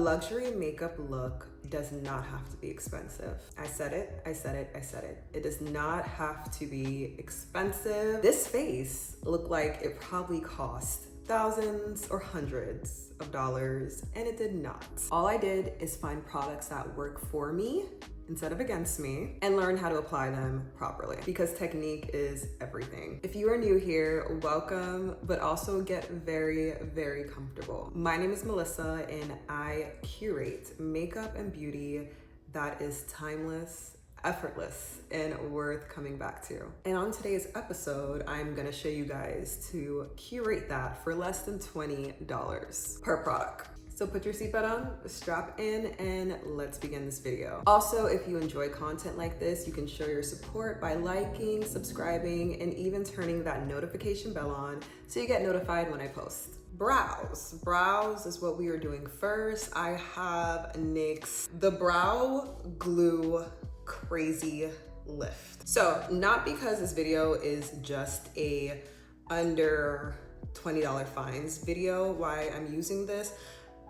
luxury makeup look does not have to be expensive. I said it, I said it, I said it. It does not have to be expensive. This face looked like it probably cost thousands or hundreds of dollars, and it did not. All I did is find products that work for me instead of against me, and learn how to apply them properly, because technique is everything. If you are new here, welcome, but also get very, very comfortable. My name is Melissa, and I curate makeup and beauty that is timeless, effortless, and worth coming back to. And on today's episode, I'm gonna show you guys to curate that for less than $20 per product. So put your seatbelt on, strap in, and let's begin this video. Also, if you enjoy content like this, you can show your support by liking, subscribing, and even turning that notification bell on so you get notified when I post. Brows. Brows is what we are doing first. I have NYX The Brow Glue Crazy Lift. So not because this video is just a under $20 finds video why I'm using this.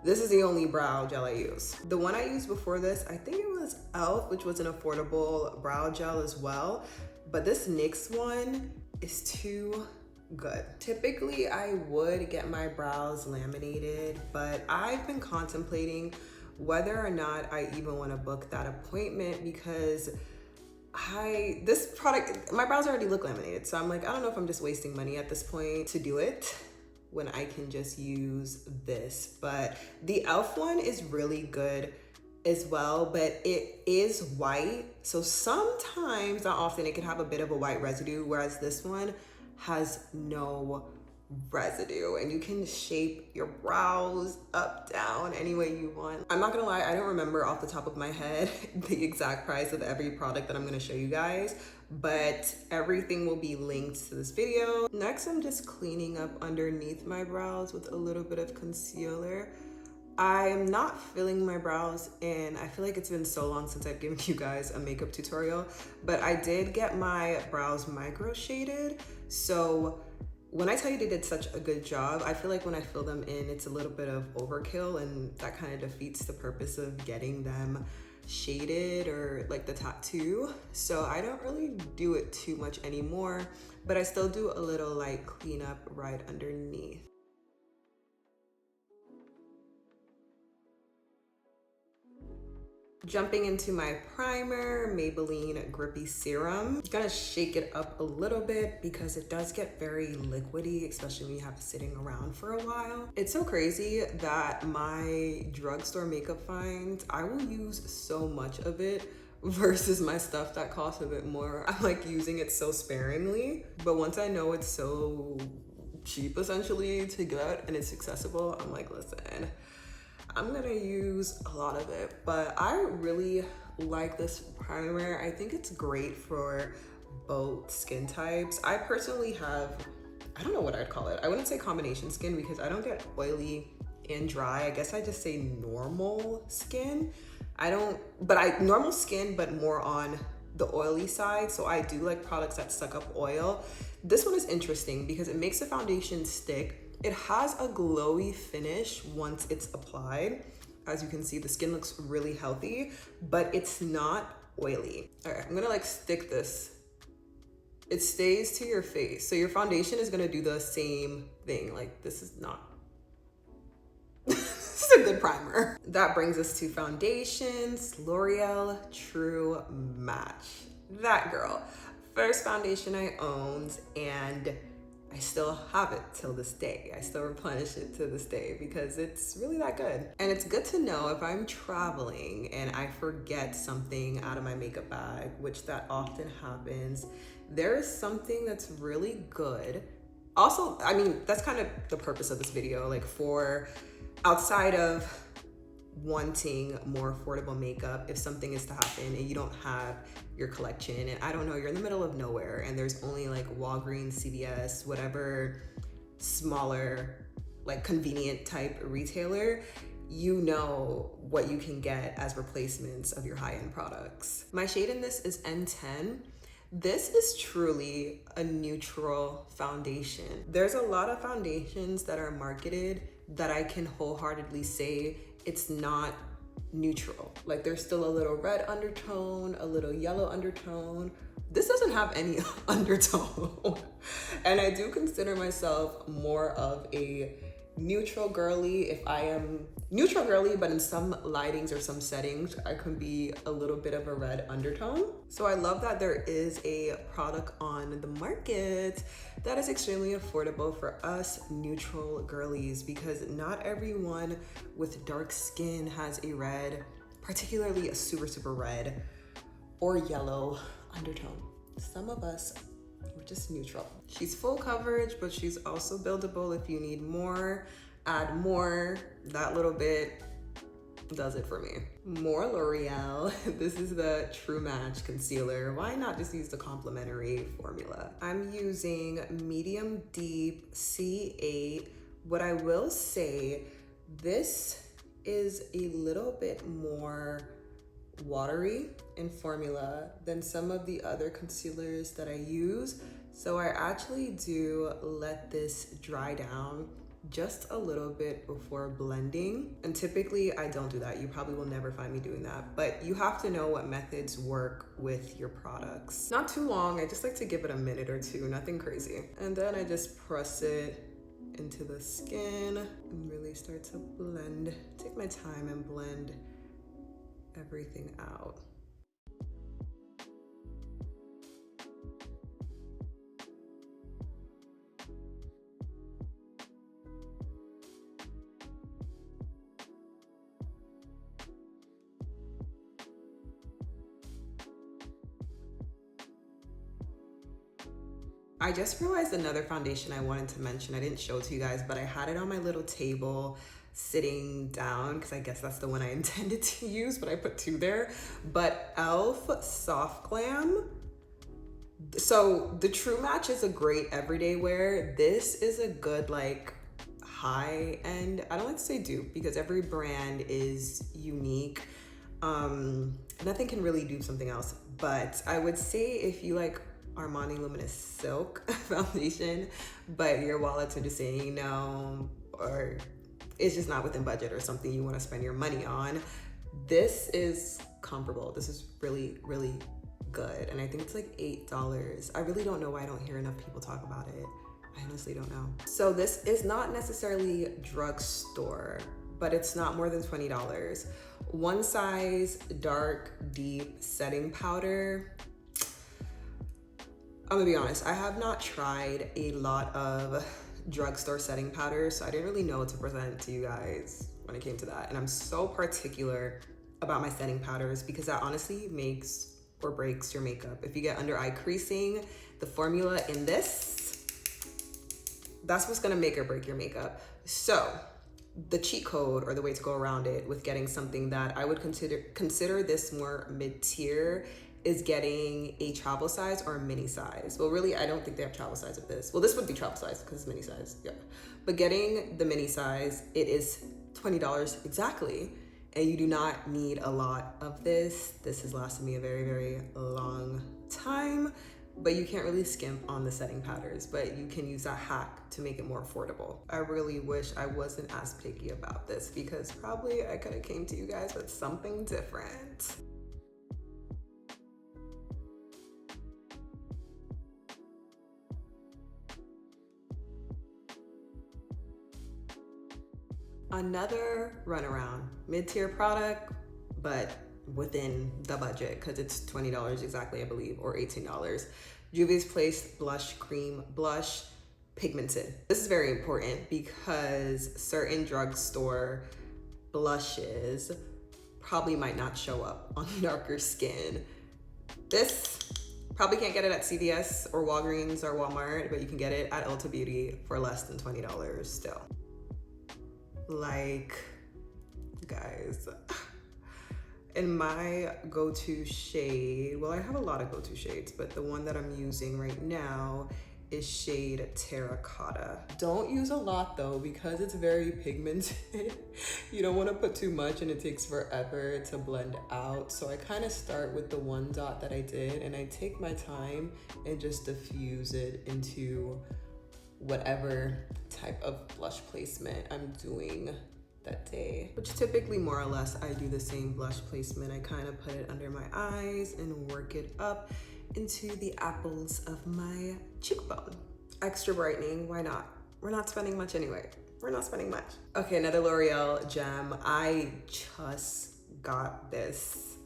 This is the only brow gel I use. The one I used before this, I think it was e.l.f., which was an affordable brow gel as well. But this NYX one is too good. Typically, I would get my brows laminated, but I've been contemplating whether or not I even want to book that appointment because this product, my brows already look laminated. So I'm like, I don't know if I'm just wasting money at this point to do it when I can just use this. But the e.l.f. one is really good as well, but it is white. So sometimes, not often, it can have a bit of a white residue, whereas this one has no residue, and you can shape your brows up, down, any way you want. I'm not gonna lie, I don't remember off the top of my head the exact price of every product that I'm gonna show you guys, but everything will be linked to this video. Next, I'm just cleaning up underneath my brows with a little bit of concealer. I am not filling my brows in. I feel like it's been so long since I've given you guys a makeup tutorial, but I did get my brows micro shaded. So when I tell you they did such a good job, I feel like when I fill them in, it's a little bit of overkill, and that kind of defeats the purpose of getting them shaded or like the tattoo. So I don't really do it too much anymore, but I still do a little like cleanup right underneath. Jumping into my primer, Maybelline Grippy Serum. I'm gonna shake it up a little bit because it does get very liquidy, especially when you have it sitting around for a while. It's so crazy that my drugstore makeup finds, I will use so much of it versus my stuff that costs a bit more. I'm like using it so sparingly, but once I know it's so cheap essentially to get and it's accessible, I'm like, listen, I'm gonna use a lot of it. But I really like this primer. I think it's great for both skin types. I personally have, I don't know what I'd call it. I wouldn't say combination skin because I don't get oily and dry. I guess I just say normal skin. Normal skin, but more on the oily side. So I do like products that suck up oil. This one is interesting because it makes the foundation stick. It has a glowy finish once it's applied. As you can see, the skin looks really healthy, but it's not oily. All right, I'm gonna like stick this. It stays to your face. So your foundation is gonna do the same thing. Like this is not, this is a good primer. That brings us to foundations, L'Oreal True Match. That girl. First foundation I owned, and I still have it till this day. I still replenish it to this day because it's really that good. And it's good to know if I'm traveling and I forget something out of my makeup bag, which that often happens, there is something that's really good. Also, I mean, that's kind of the purpose of this video, like for outside of wanting more affordable makeup, if something is to happen and you don't have your collection, and I don't know, you're in the middle of nowhere and there's only like Walgreens, CVS, whatever smaller like convenient type retailer, you know what you can get as replacements of your high-end products. My shade in this is N10. This is truly a neutral foundation. There's a lot of foundations that are marketed that I can wholeheartedly say it's not neutral. Like there's still a little red undertone, a little yellow undertone. This doesn't have any undertone. And I do consider myself more of a neutral girly. If I am neutral girly, but in some lightings or some settings, I can be a little bit of a red undertone. So I love that there is a product on the market that is extremely affordable for us neutral girlies, because not everyone with dark skin has a red, particularly a super red or yellow undertone. Some of us, we're just neutral. She's full coverage, but she's also buildable. If you need more, add more. That little bit does it for me. More L'Oreal. This is the True Match Concealer. Why not just use the complementary formula? I'm using medium deep C8. What I will say, this is a little bit more watery in formula than some of the other concealers that I use. So I actually do let this dry down just a little bit before blending. And typically I don't do that. You probably will never find me doing that, but you have to know what methods work with your products. Not too long. I just like to give it a minute or two, nothing crazy. And then I just press it into the skin and really start to blend. Take my time and blend everything out. I just realized another foundation I wanted to mention. I didn't show it to you guys, but I had it on my little table sitting down because I guess that's the one I intended to use, but I put two there. But e.l.f. Soft Glam. So the True Match is a great everyday wear. This is a good like high end. I don't like to say dupe because every brand is unique. Nothing can really dupe something else, but I would say if you like Armani Luminous Silk foundation, but your wallets are just saying no, or it's just not within budget or something you want to spend your money on, this is comparable. This is really good. And I think it's like $8. I really don't know why I don't hear enough people talk about it. I honestly don't know. So this is not necessarily drugstore, but it's not more than $20. One size dark, deep setting powder. I'm gonna be honest, I have not tried a lot of drugstore setting powders, so I didn't really know what to present to you guys when it came to that. And I'm so particular about my setting powders because that honestly makes or breaks your makeup. If you get under eye creasing, the formula in this, that's what's gonna make or break your makeup. So the cheat code or the way to go around it with getting something that I would consider this more mid-tier is getting a travel size or a mini size. Well, really, I don't think they have travel size of this. Well, this would be travel size because it's mini size, yeah. But getting the mini size, it is $20 exactly. And you do not need a lot of this. This has lasted me a very long time, but you can't really skimp on the setting powders, but you can use that hack to make it more affordable. I really wish I wasn't as picky about this because probably I could have came to you guys with something different. Another runaround, mid-tier product, but within the budget because it's $20 exactly, I believe, or $18. Juvia's Place Blush Cream Blush Pigmented. This is very important because certain drugstore blushes probably might not show up on darker skin. This probably can't get it at CVS or Walgreens or Walmart, but you can get it at Ulta Beauty for less than $20 still. Like, guys, in my go-to shade, well, I have a lot of go-to shades, but the one that I'm using right now is shade Terracotta. Don't use a lot though, because it's very pigmented. You don't want to put too much and it takes forever to blend out. So I kind of start with the one dot that I did and I take my time and just diffuse it into whatever type of blush placement I'm doing that day, which typically more or less I do the same blush placement. I kind of put it under my eyes and work it up into the apples of my cheekbone. Extra brightening, why not? We're not spending much anyway. We're not spending much. Okay, another L'Oreal gem. I just got this.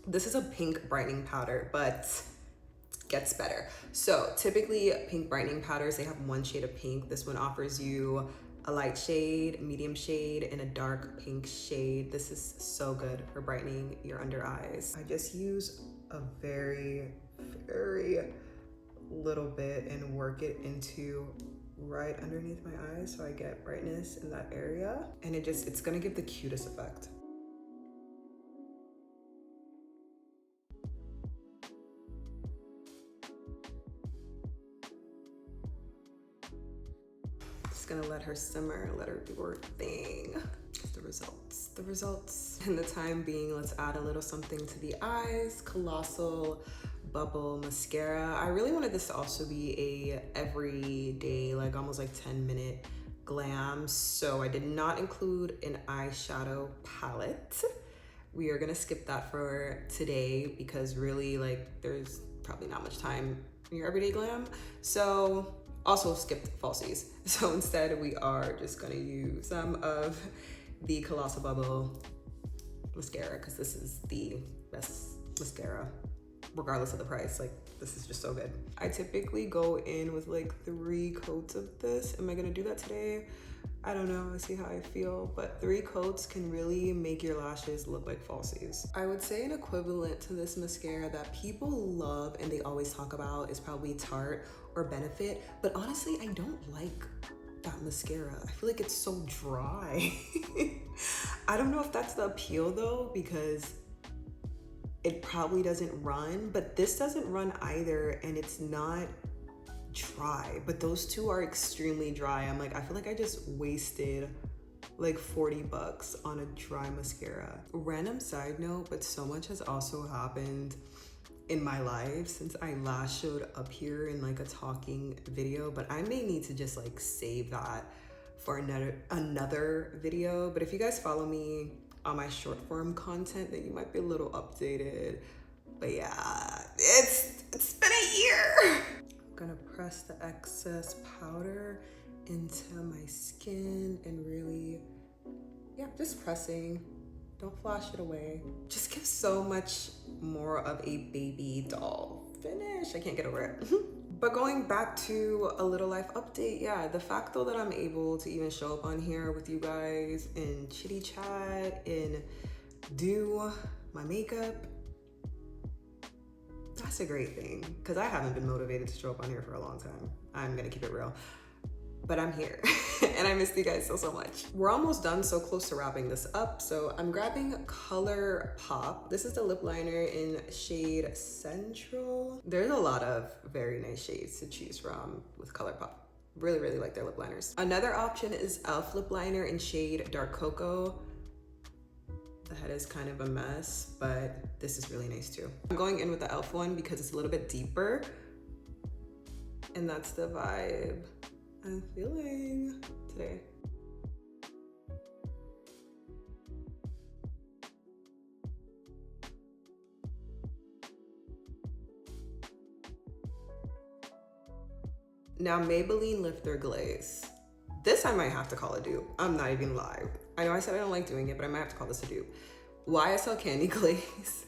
This is a pink brightening powder, but gets better. So typically pink brightening powders, they have one shade of pink. This one offers you a light shade, medium shade, and a dark pink shade. This is so good for brightening your under eyes. I just use a very, very little bit and work it into right underneath my eyes so I get brightness in that area. And it's gonna give the cutest effect. Just gonna let her simmer, let her do her thing. The results. In the time being, let's add a little something to the eyes. Colossal Bubble Mascara. I really wanted this to also be a everyday, like almost like 10-minute glam. So I did not include an eyeshadow palette. We are gonna skip that for today because really like there's probably not much time in your everyday glam. So also skipped falsies. So instead we are just gonna use some of the Colossal Bubble mascara because this is the best mascara regardless of the price. Like this is just so good. I typically go in with like 3 coats of this. Am I gonna do that today? I don't know, I see how I feel, but 3 coats can really make your lashes look like falsies. I would say an equivalent to this mascara that people love and they always talk about is probably Tarte or Benefit, but honestly, I don't like that mascara. I feel like it's so dry. I don't know if that's the appeal though, because it probably doesn't run, but this doesn't run either, and it's not dry, but those two are extremely dry. I'm like, I feel like I just wasted like 40 bucks on a dry mascara. Random side note, but so much has also happened in my life since I last showed up here in like a talking video, but I may need to just like save that for another video. But if you guys follow me on my short form content, then you might be a little updated. But yeah, it's been a year. I'm gonna press the excess powder into my skin and really, yeah, just pressing. Don't flash it away. Just gives so much more of a baby doll finish. I can't get over it. But going back to a little life update, yeah, the fact though that I'm able to even show up on here with you guys and chitty chat and do my makeup, that's a great thing, because I haven't been motivated to show up on here for a long time. I'm gonna keep it real. But I'm here and I missed you guys so much. We're almost done, so close to wrapping this up. So I'm grabbing Color Pop. This is the lip liner in shade Central. There's a lot of very nice shades to choose from with Color Pop. Really, really like their lip liners. Another option is e.l.f. lip liner in shade Dark Cocoa. The head is kind of a mess, but this is really nice too. I'm going in with the e.l.f. one because it's a little bit deeper, and that's the vibe I'm feeling today. Now Maybelline Lifter Glaze. This I might have to call a dupe. I'm not even live. I know I said I don't like doing it, but I might have to call this a dupe. YSL Candy Glaze.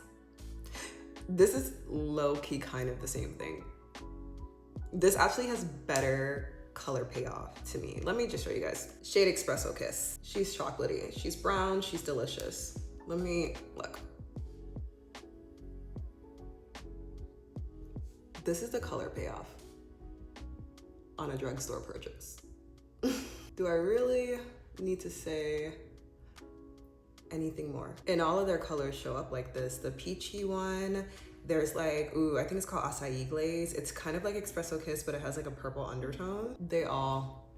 This is low-key kind of the same thing. This actually has better color payoff to me. Let me just show you guys. Shade Espresso Kiss. She's chocolatey. She's brown. She's delicious. Let me look. This is the color payoff on a drugstore purchase. Do I really need to say anything more? And all of their colors show up like this. The peachy one, there's like, ooh, I think it's called Acai Glaze. It's kind of like Espresso Kiss, but it has like a purple undertone. They all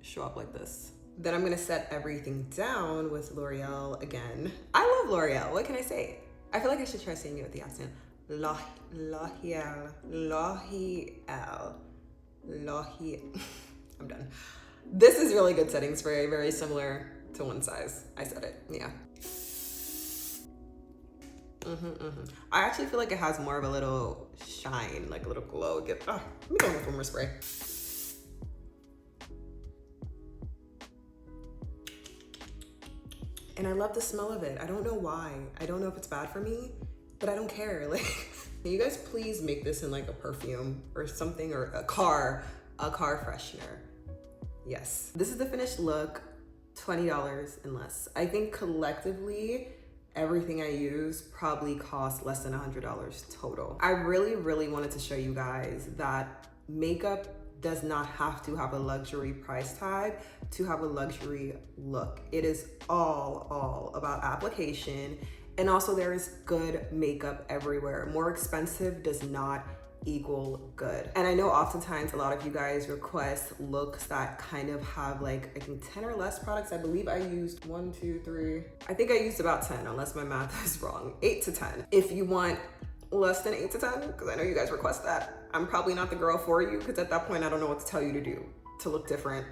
show up like this. Then I'm gonna set everything down with L'Oreal again. I love L'Oreal, what can I say? I feel like I should try saying it with the accent. L'Oreal. I'm done. This is really good setting spray, very similar to One Size. I said it, yeah. I actually feel like it has more of a little shine, like a little glow. Let me go with one more spray. And I love the smell of it. I don't know why. I don't know if it's bad for me, but I don't care. Like, can you guys please make this in like a perfume or something, or a car freshener? Yes. This is the finished look, $20 and less. I think collectively, everything I use probably cost less than $100 total. I really wanted to show you guys that makeup does not have to have a luxury price tag to have a luxury look. It is all about application, and also there is good makeup everywhere. More expensive does not equal good. And I know oftentimes a lot of you guys request looks that kind of have like, I think 10 or less products. I believe I used 1, 2, 3. I think I used about 10, unless my math is wrong. 8 to 10. If you want less than 8 to 10, because I know you guys request that, I'm probably not the girl for you, because at that point I don't know what to tell you to do to look different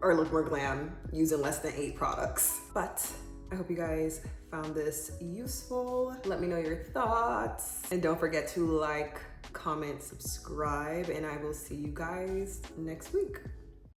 or look more glam using less than 8 products. But I hope you guys found this useful. Let me know your thoughts, and don't forget to like, comment, subscribe, and I will see you guys next week.